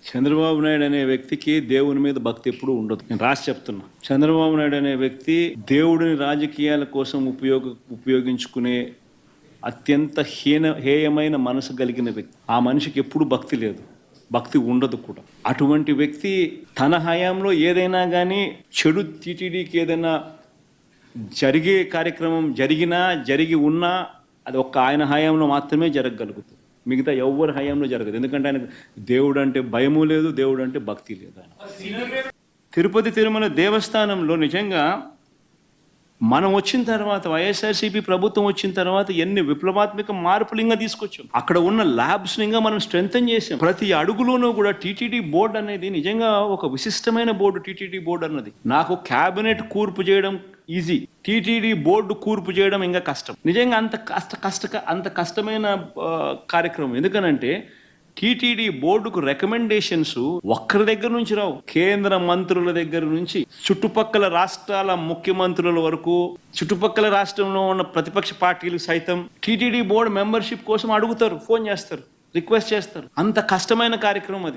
చంద్రబాబు నాయుడు అనే వ్యక్తికి దేవుని మీద భక్తి ఎప్పుడు ఉండదు. నేను రాసి చెప్తున్నా. చంద్రబాబు నాయుడు అనే వ్యక్తి దేవుడిని రాజకీయాల కోసం ఉపయోగించుకునే అత్యంత హేయమైన మనసు కలిగిన వ్యక్తి. ఆ మనిషికి ఎప్పుడు భక్తి లేదు, భక్తి ఉండదు కూడా. అటువంటి వ్యక్తి తన హయాంలో ఏదైనా కానీ చెడు టీటీడీకి ఏదైనా జరిగే కార్యక్రమం జరిగి ఉన్నా అది ఒక్క ఆయన హయాంలో మాత్రమే జరగగలుగుతుంది. మిగతా ఎవరి హయాంలో జరగదు. ఎందుకంటే ఆయనకు దేవుడు అంటే భయము లేదు, దేవుడు అంటే భక్తి లేదు. ఆయన తిరుపతి తిరుమల దేవస్థానంలో నిజంగా మనం వచ్చిన తర్వాత, వైఎస్ఆర్సీపీ ప్రభుత్వం వచ్చిన తర్వాత ఎన్ని విప్లవాత్మక మార్పులు ఇంకా తీసుకొచ్చాం. అక్కడ ఉన్న ల్యాబ్స్ ఇంకా మనం స్ట్రెంథన్ చేసాం. ప్రతి అడుగులోనూ కూడా టీటీడీ బోర్డు అనేది నిజంగా ఒక విశిష్టమైన బోర్డు. టీటీడీ బోర్డు అన్నది నాకు క్యాబినెట్ కూర్పు చేయడం ఈజీ, టీటీడీ బోర్డు కూర్పు చేయడం ఇంకా కష్టం. నిజంగా అంత కష్టమైన కార్యక్రమం. ఎందుకనంటే టీటీడీ బోర్డుకు రికమెండేషన్స్ ఒక్కరి దగ్గర నుంచి రావు. కేంద్ర మంత్రుల దగ్గర నుంచి చుట్టుపక్కల రాష్ట్రాల ముఖ్యమంత్రుల వరకు, చుట్టుపక్కల రాష్ట్రంలో ఉన్న ప్రతిపక్ష పార్టీలు సైతం టీటీడీ బోర్డు మెంబర్షిప్ కోసం అడుగుతారు, ఫోన్ చేస్తారు, రిక్వెస్ట్ చేస్తారు. అంత కష్టమైన కార్యక్రమం అది.